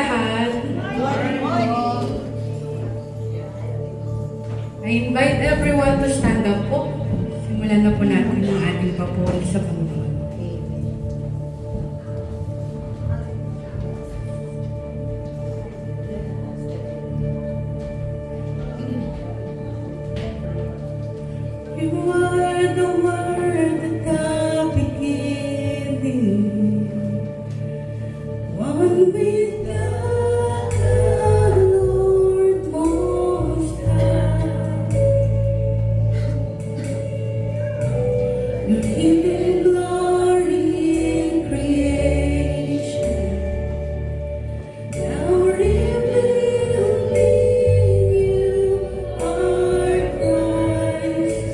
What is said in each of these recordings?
lahat. I invite everyone to stand up po. Simulan na po natin ang ating papuri sa Panginoon. You are the word at the beginning, one with God, the Lord Most High. Your hidden glory in creation, now revealed in you are Christ.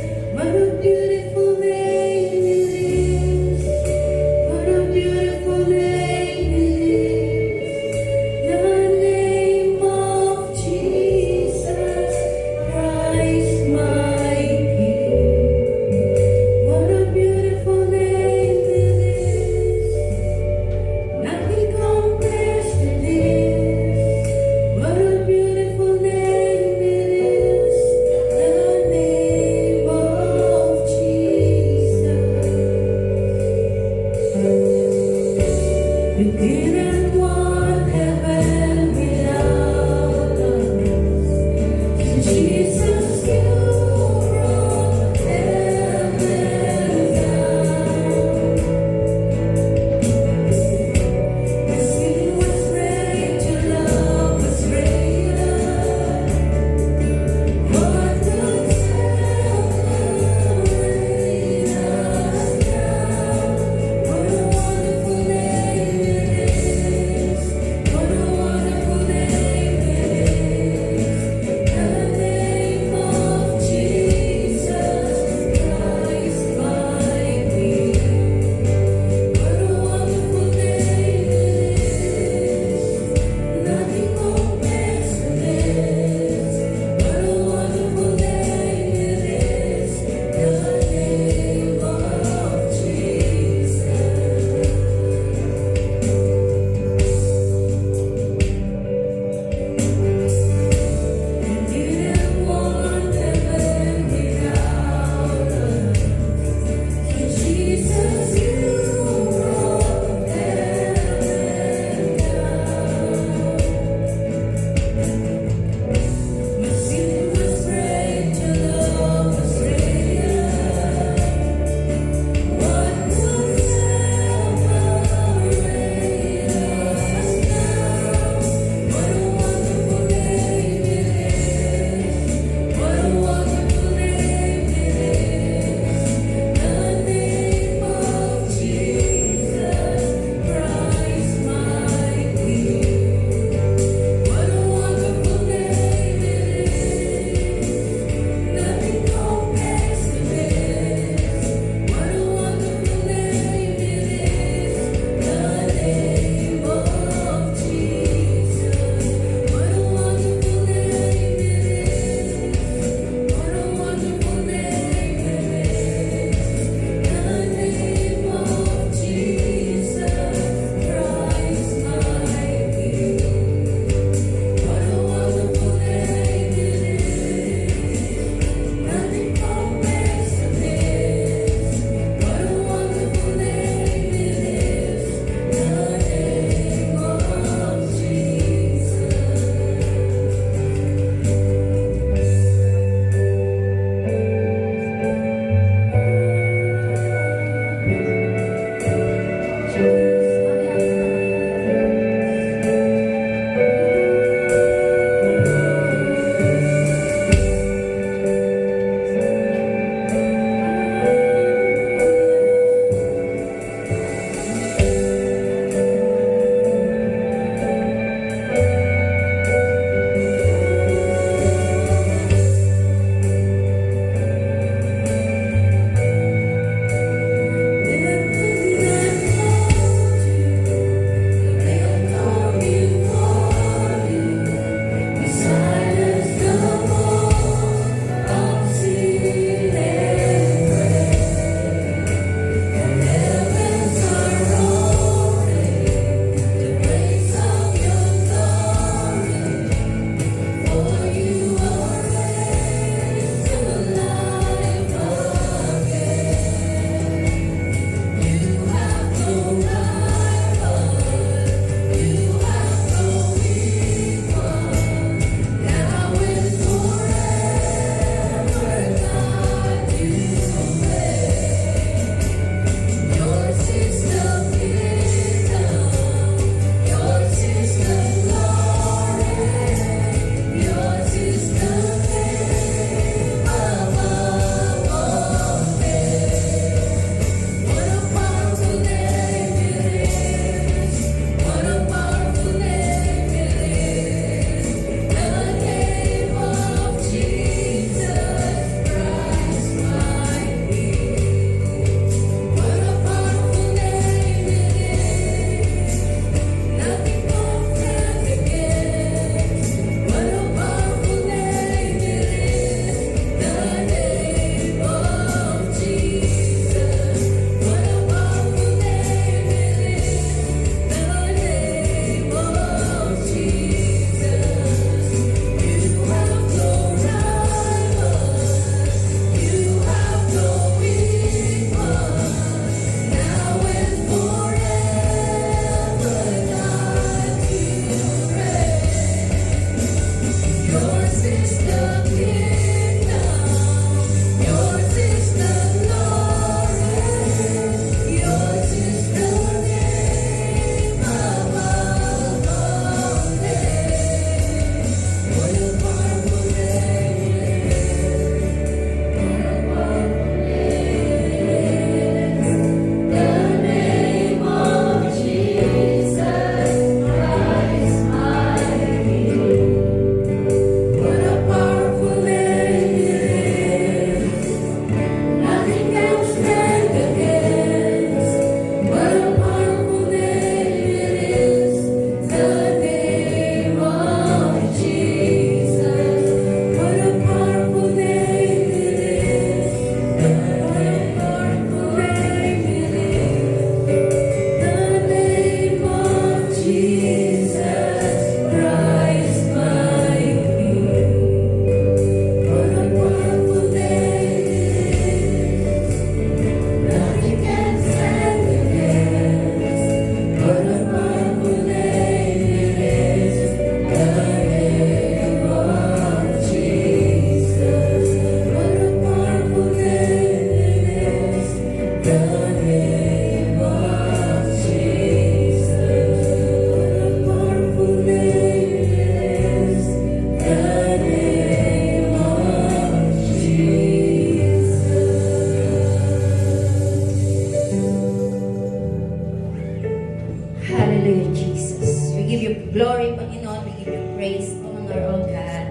you glory, Panginoon. We give you praise, honor, O God.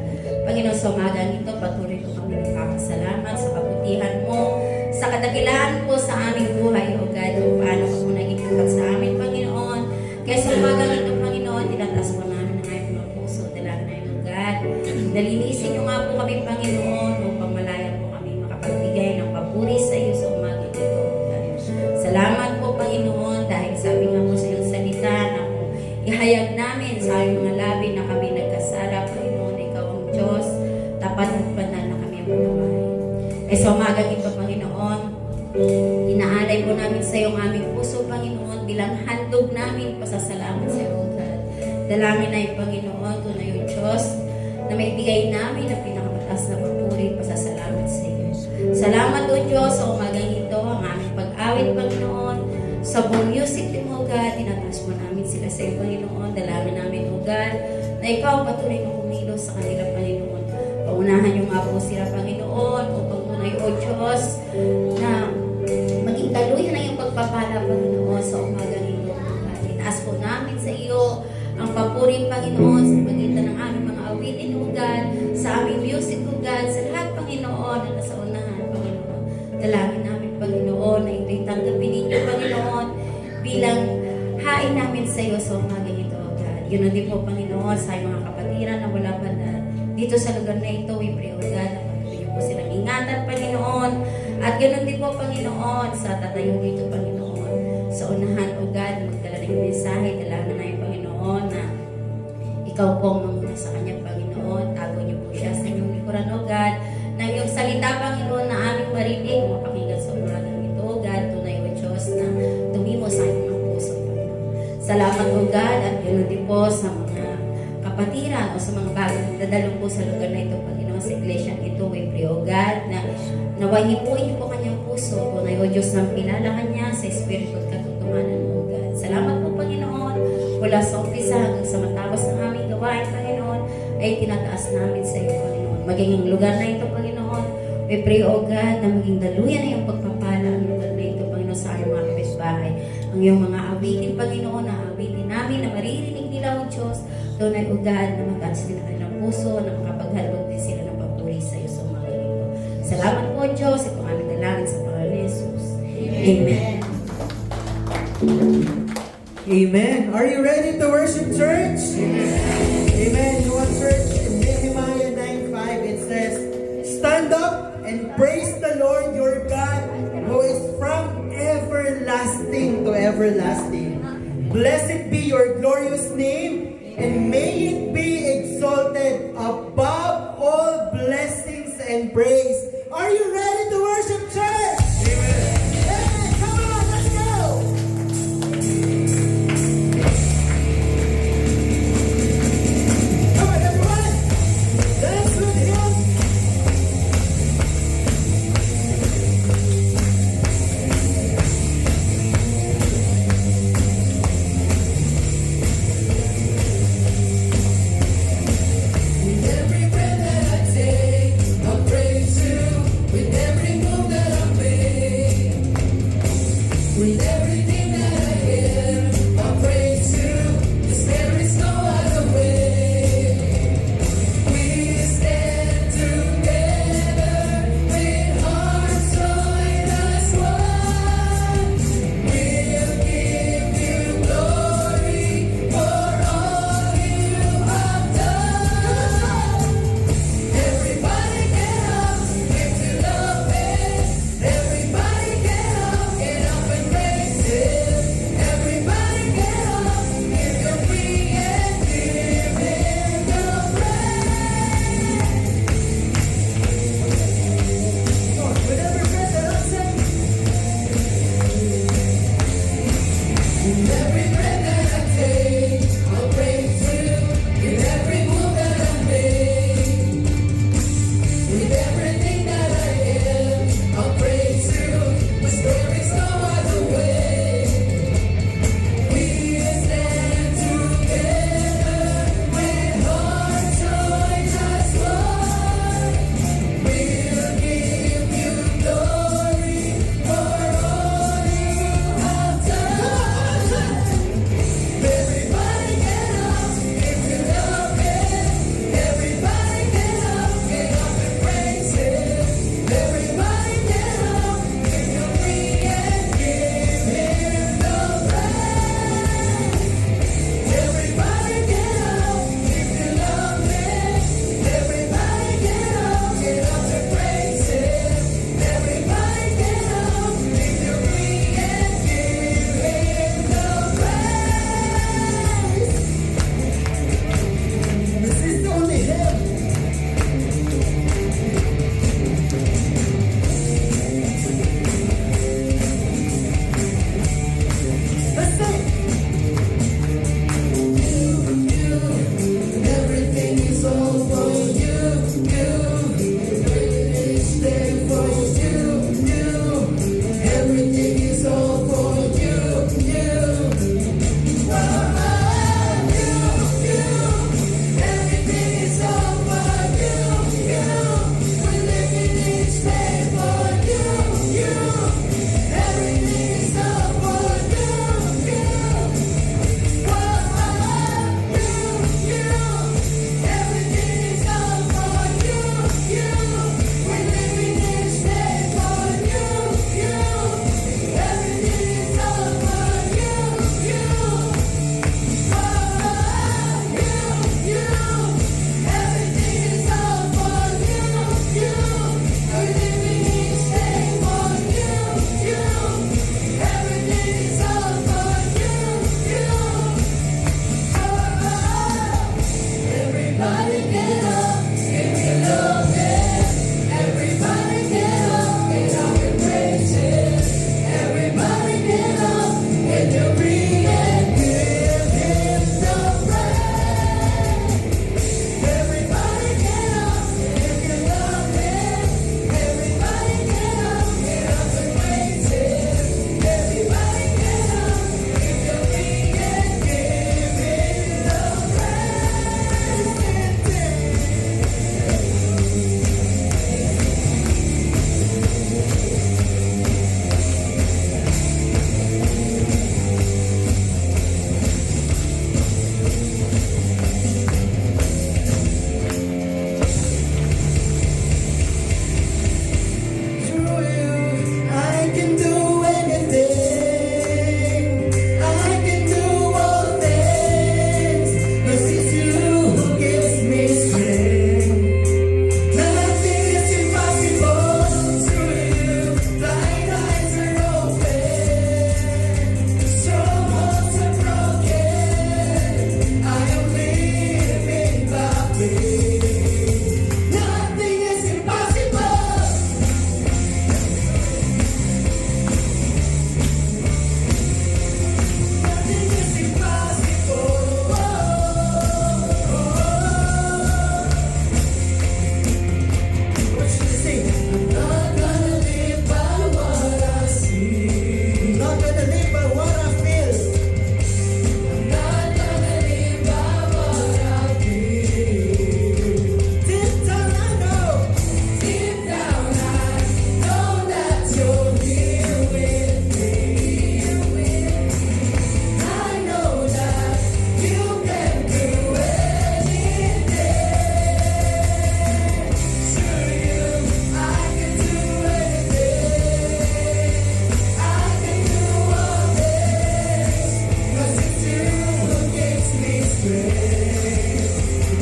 Panginoon, sa umagang ito, patuloy ko kami nagpapasalamat sa kabutihan mo, sa kadakilaan mo sa aming buhay, O God, kung paano mo naging tapat sa amin, Panginoon. Kaya sa umagang ito, Panginoon, tinataas mo namin ang aming mga puso, dalangin namin, O God. Nalinisin niyo nga po kami, Panginoon, upang malaya po kami makapagbigay ng papuri sa iyo sa umagang ito, O God. Salamat po, Panginoon, dahil sabi nga po sa iyong salita na kung ihayag namin sa aming mga labi na kami nagkasala, Panginoon, ikaw ang Diyos, tapat at banal na kami ang patawarin. Sa umagang ito, Panginoon, inaalay po namin sa iyo ang aming puso, Panginoon, bilang handog namin pasasalamat sa iyo, God. Dalangin na yung Panginoon, tunay yung Diyos, na may bigay namin ang pinakamataas na papuri, pasasalamat sa iyo. Salamat o Diyos sa umagang ito, ang aming pag-awit, Panginoon, sa buong music din mo, God, tinataas mo namin sila sa iyo, Panginoon. Dalangin namin, O God, na ikaw patuloy na kumilos sa kanila, Panginoon. Paunahan niyo nga po sila, Panginoon, upang tunay, O Diyos, na maging daluyan na yung pagpapala, Panginoon, sa umagang ito, God. Itaas po namin sa iyo ang papuring, Panginoon, sa pagitan ng aming mga awitin, O God, sa aming music, O God, sa lahat, Panginoon, na nasa unahan, Panginoon. Dalangin namin, Panginoon, na ito'y tanggapin ninyo, Panginoon, bilang hain namin sa iyo sa umagang ito, O God. Yun na din po, Panginoon, sa aming mga kapatiran na wala pa na dito sa lugar na ito, we pray, O God, na patuloy po silang ingatan, Panginoon. At ganoon din po, Panginoon, sa tatayo dito, Panginoon, sa unahan, O God, magdala ng mensahe, dalangin na yung Panginoon, na ikaw po ang mamuna sa kanya, Panginoon. Tago niyo po siya sa inyong likuran, O God, na iyong salita, Panginoon, na aming marinig, mapakinggan sa umagang ito, O God, tunay, O Diyos, na tumimo sa aming mga puso, Panginoon. Salamat, O God, at ganoon din po sa mga kapatiran o sa mga bagong dadalong po sa lugar na ito, Panginoon, sa iglesia ito, we pray, O God, na naway hipuin niyo po kanyang puso, tunay, O Diyos, ng pinala kanya sa espiritu at katutuhanan, O God. Salamat po, Panginoon, mula sa umpisa hanggang sa matapos ng aming gawain, Panginoon, ay tinataas namin sa iyo, Panginoon. Maging ang lugar na ito, Panginoon, we pray, O God, na maging daluyan na yung pagpapala ang lugar na ito, Panginoon, sa aming mga kapitbahay. Ang iyong mga awitin, Panginoon, na awitin namin, na maririnig nila, O Diyos, tunay, O God, na mataas din ang kanilang puso, na makapaghalog din sila ng papuri sa iyo sa umaga ito. Salamat po, Diyos, ito aming dalangin sa pangalan ni Jesus. Amen. Amen. Are you ready to worship, church? Amen. You want church? In Nehemiah 9:5, it says, "Stand up and praise the Lord your God, who is from everlasting to everlasting. Blessed be your glorious name, and may it be exalted above all blessings and praise." Are you ready to worship, church? Amen. Come on, let's go. Come on, everyone. Dance with him. With every breath that I take, I'll praise you. With every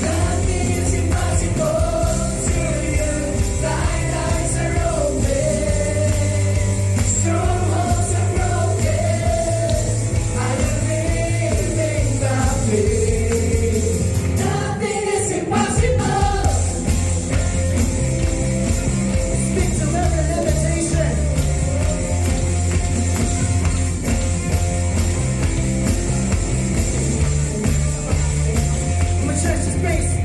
Nothing is impossible to you. Lights are open. Strongholds are broken. I am living by faith. Nothing is impossible. Speak to every limitation. My church is based.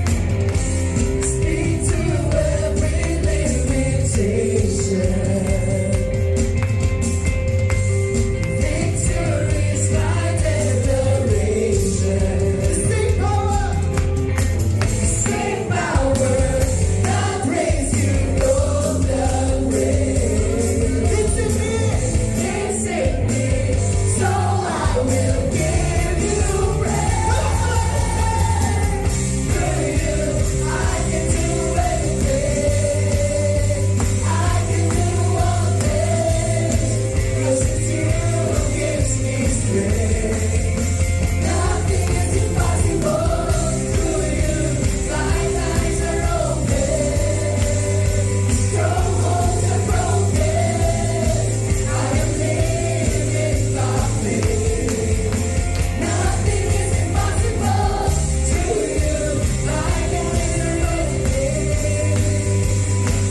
Speak to every limitation. Victory's my declaration. Same power that raised you from the grave. It's in me, it's in me, so I will give you praise. Through you, I can do anything. I can do all things. 'Cause it's you who gives me strength. Nothing is impossible through you. Blind eyes are open. Strongholds are broken. I am living by faith. Nothing is impossible to you. Blind eyes are open.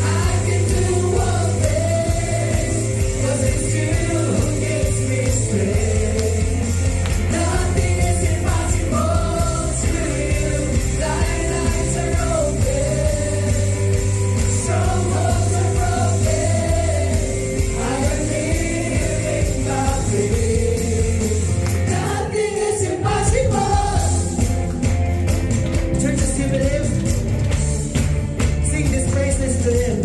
I can do all things. 'Cause it's you who gives me strength. Nothing is impossible to you. Blind eyes are open. Strongholds are broken. I am living by faith. Nothing is impossible. Churches, give it him. Sing these praises to him.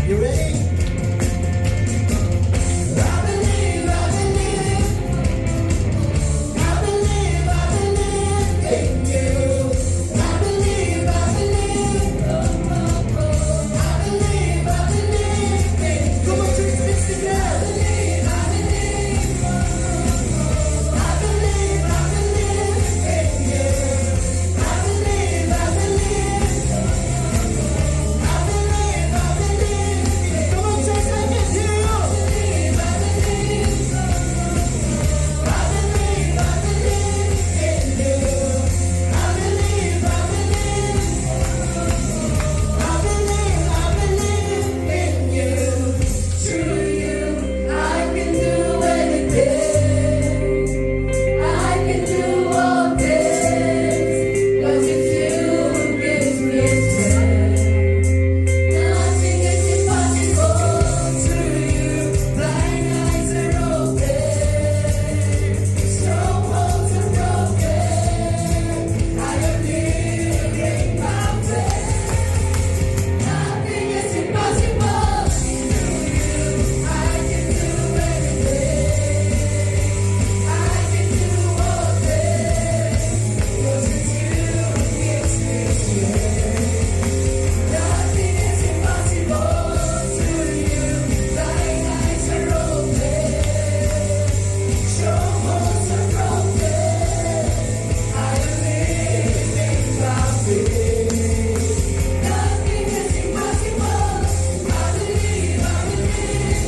You ready? I believe, I believe. I believe, I believe in you. I believe, I believe. I believe, I believe in you. Come on, church, mix together. I believe, I believe. I believe, I believe in you. I believe, I believe. I believe, I believe. Come on, church, I can hear you. I believe, I believe. I believe, I believe in you. I believe, I believe. I believe, I believe in you. Through you, I can do anything. I can do all things. 'Cause it's you who gives me strength. Nothing is impossible through you. Blind eyes are open. Strongholds are broken. I am living by faith. Nothing is impossible through you. I can do anything. I can do all things. 'Cause it's you who gives me strength. Nothing is impossible through you. Blind eyes are open. Strongholds are broken. I am living by faith. Nothing is impossible. I believe, I believe.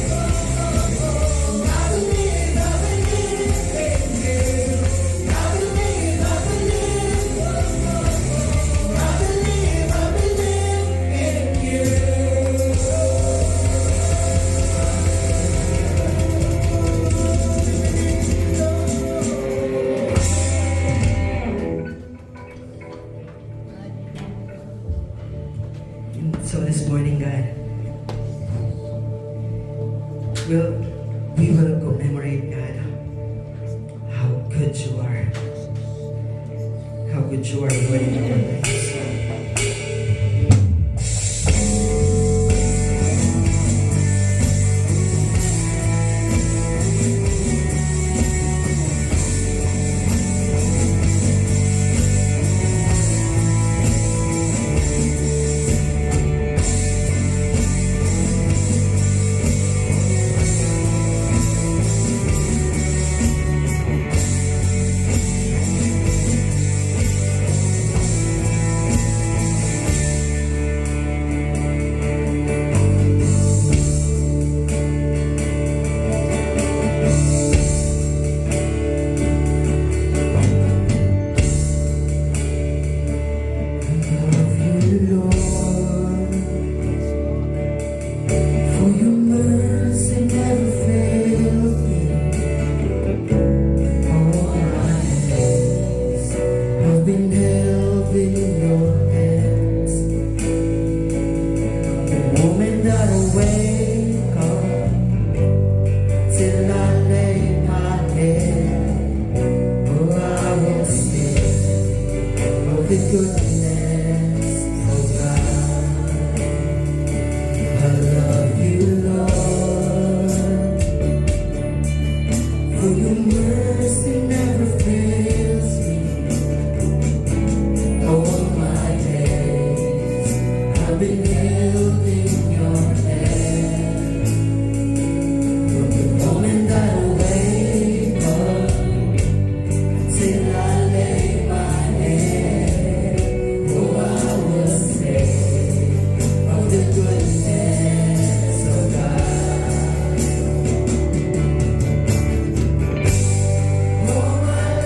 I believe, I believe in you. I believe, I believe. I believe, I believe in you. So this morning, God, we will commemorate, God, how good you are. How good you are, Lord, in our lives. For your mercy never fails me. All my days I've been held in your hand. From the moment that I wake up till I lay my head, oh, I will sing of the goodness of God. All my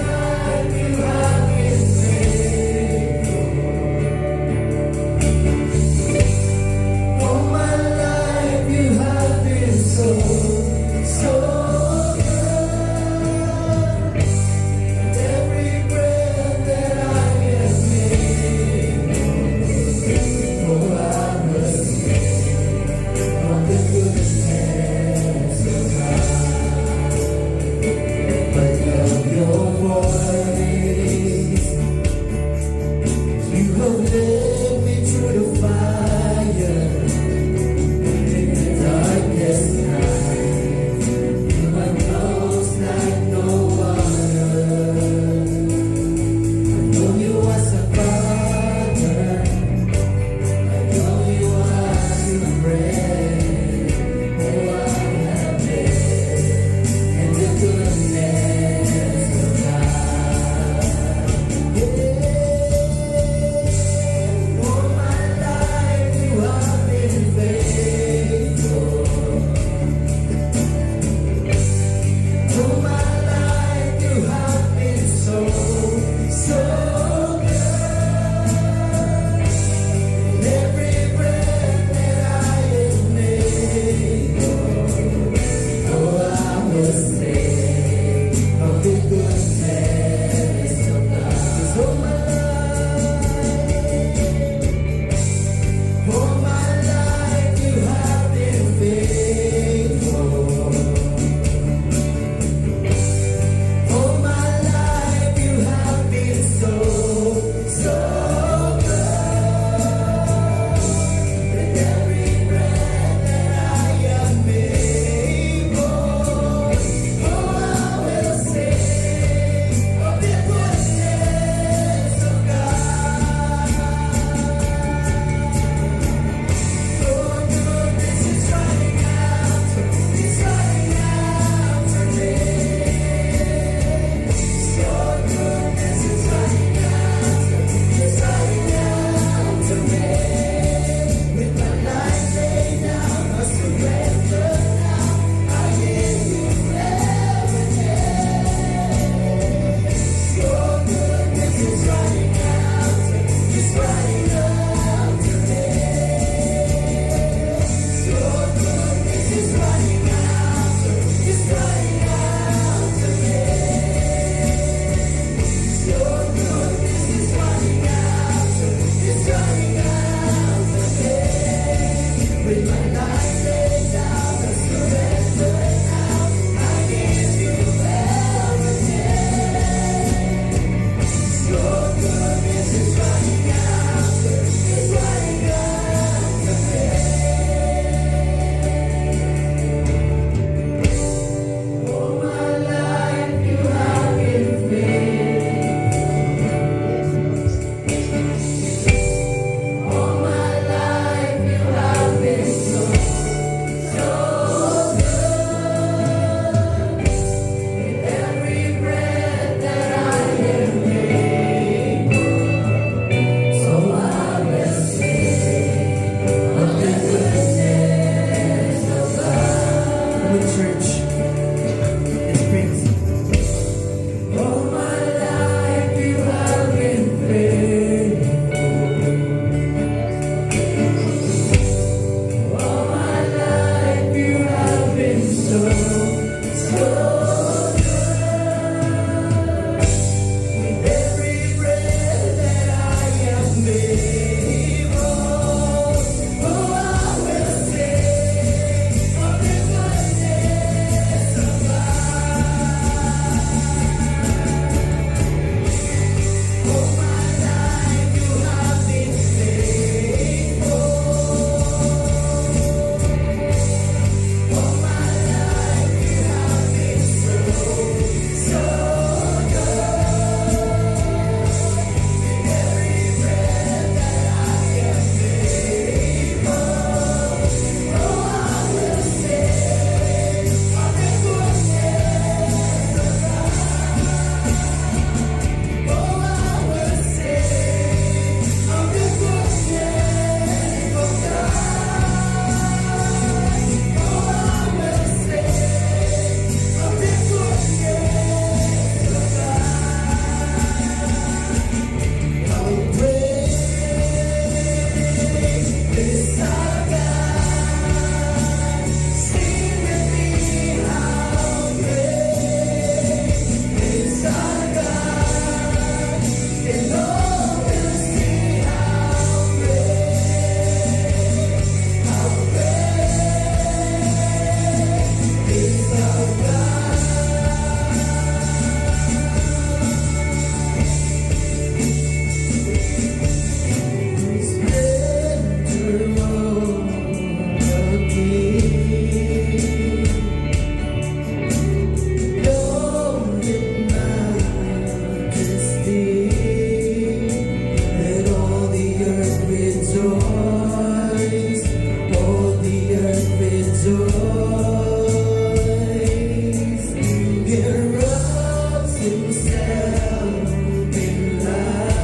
to self in light,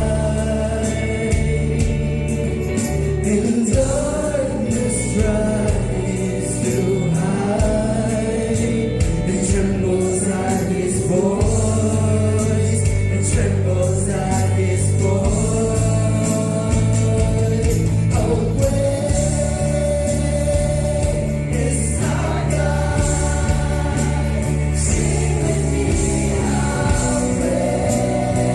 and darkness tries to hide, and trembles at his voice, and trembles at his voice. Oh, great is our God. Sing with me, how great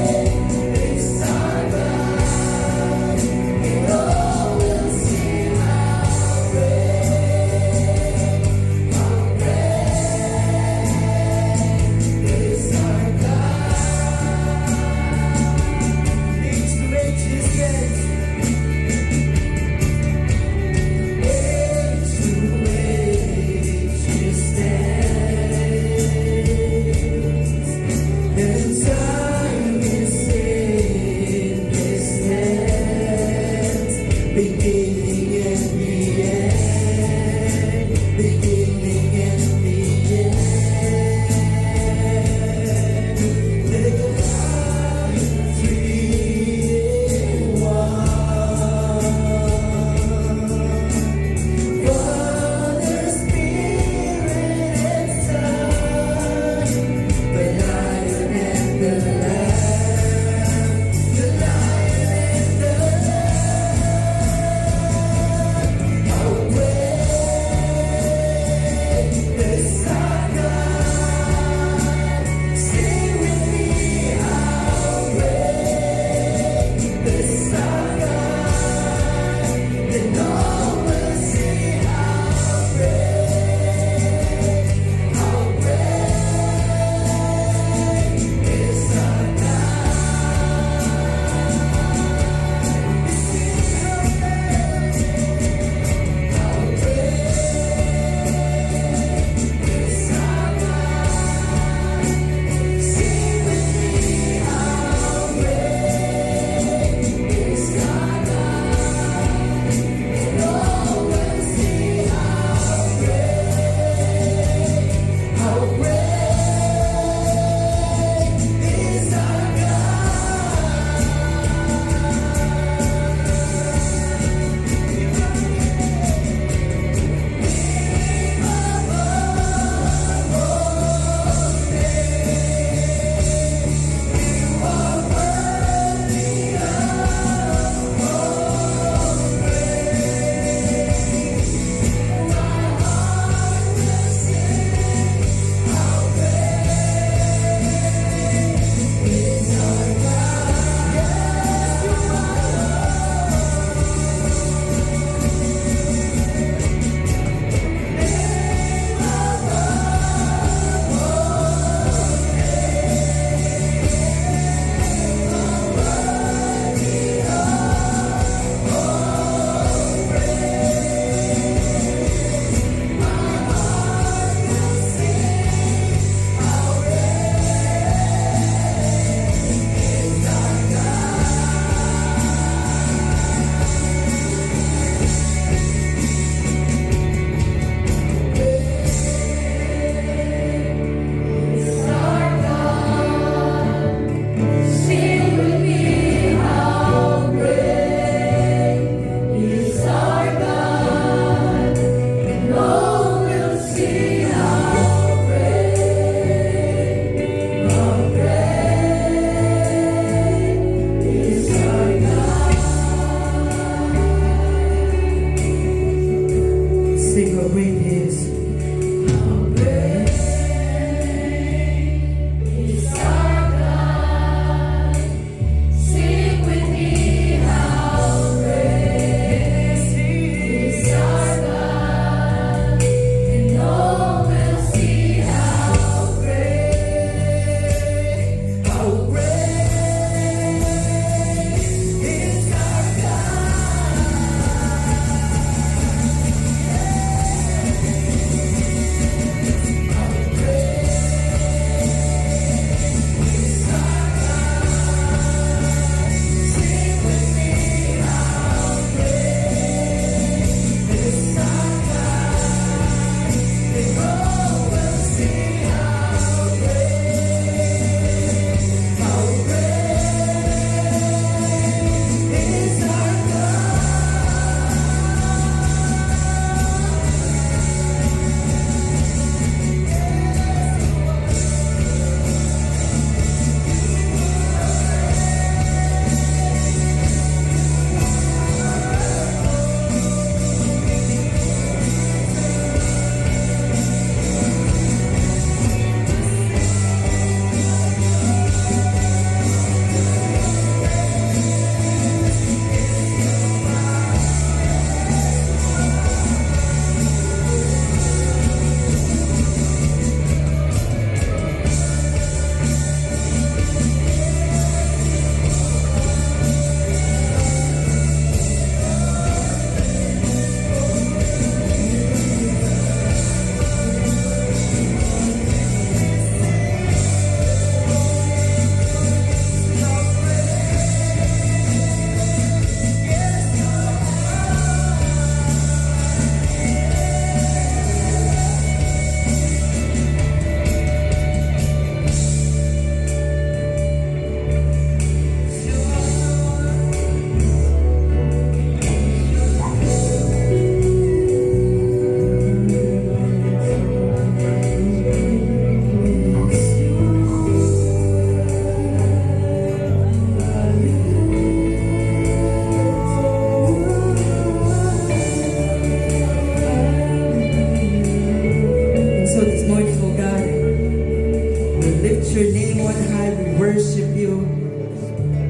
your name on high. We worship you.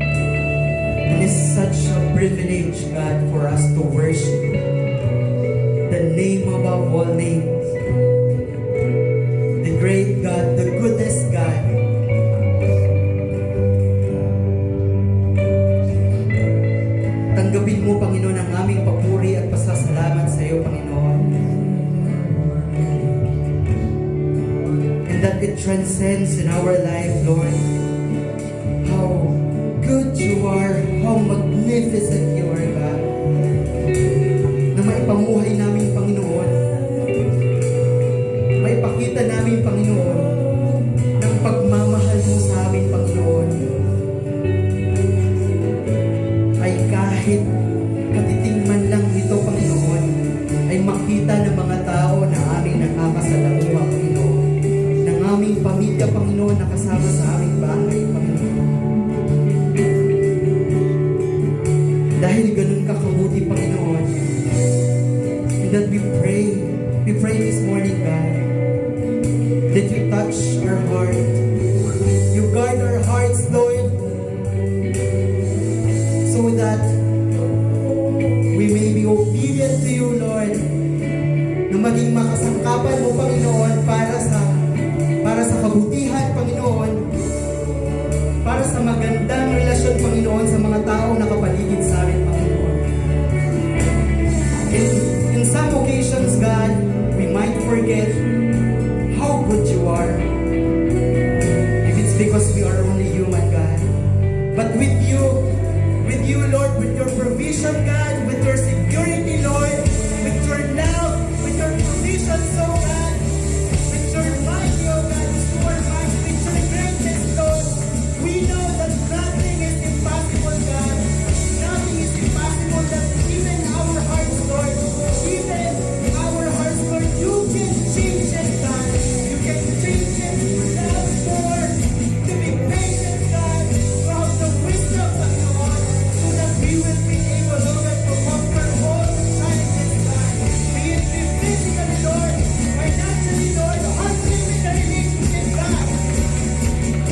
And it's such a privilege, God, for us to worship the name above all names. The great God, the goodest God. Tanggapin mo, Panginoon, ang aming papuri at pasasalamat sa iyo, Panginoon. And that it transcends in our life, Lord. How good you are, how magnificent you are, God. Na maipamuhay namin, Panginoon. Maipakita namin, Panginoon, ng pagmamahal mo sa amin, Panginoon. Ay kahit katiting man lang ito, Panginoon, ay makita ng mga tao na aming nakakasalamuha, Panginoon. Ng aming pamilya, Panginoon, nakasama sa aming bahay, Panginoon. Dahil ganun ka kabuti, Panginoon. And that we pray this morning, God, that you touch our heart. You guard our hearts, Lord, so that we may be obedient to you, Lord, na maging makasangkapan mo, Panginoon, para sa kabutihan, Panginoon, para sa magandang relasyon, Panginoon, sa mga taong nakapaligid sa amin, Panginoon. In some occasions, God, we might forget how good you are. If it's because we are only human, God. But with you, Lord, with your provision, God, with your security, Lord, with your love, with your provision, so God, with your mighty, oh God, your might, with your greatness, Lord, we know that nothing is impossible, God. Nothing is impossible, that even our hearts, Lord, even our hearts, Lord, you can change it, God. You can change it to love more, to be patient, God, to have the wisdom of the Lord, so that we will be able, Lord, to conquer all the challenges, God. Be it be physically, Lord, financially, Lord, unlimited relationship, God.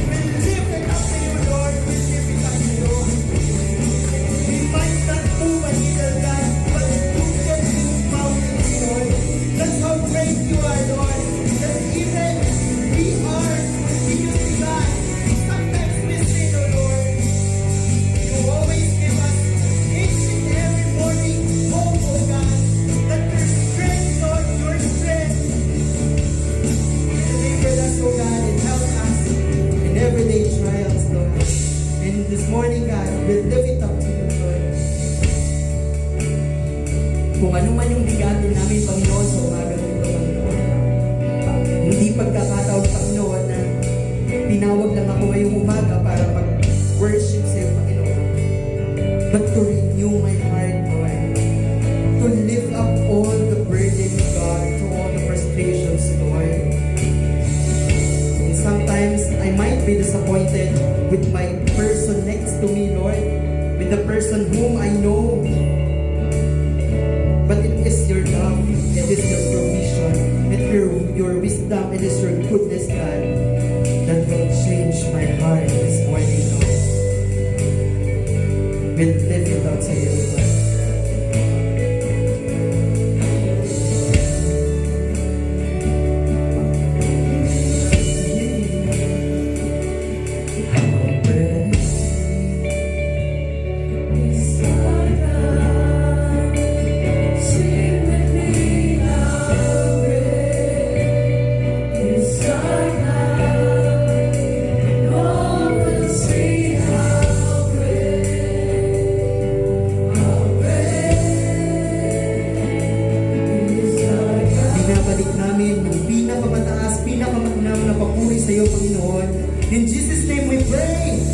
We lift it up to you, Lord. We lift it up to you. We might not move a needle, God, but you can move mountains, Lord. That's how great you are, Lord. That even we are continuing, God. Sometimes we sin, oh Lord. You always give us each and every morning hope, oh God. That your strength, Lord, your strength. Deliver us, oh God, and help us in everyday trials, Lord. And this morning, God, we lift it up to you, Lord. Kung ano man yung bigatin namin, Panginoon, sa umaga nito, Panginoon. Hindi pagkakataon, Panginoon, na tinawag lang ako ngayong umaga para mag-worship sa iyo, Panginoon. But to renew my heart, Lord. To lift up all the burdens, God, to all the frustrations, Lord. And sometimes, I might be disappointed with my person next to me, Lord. With the person whom I know. But it is your love, it is your provision, it is your wisdom, it is your goodness, God, that will change my heart this morning, Lord. We'll lift it up to you, Lord. Binabalik namin yung pinakamataas, pinakamagnam na papuri sa iyo, Panginoon. In Jesus' name we pray.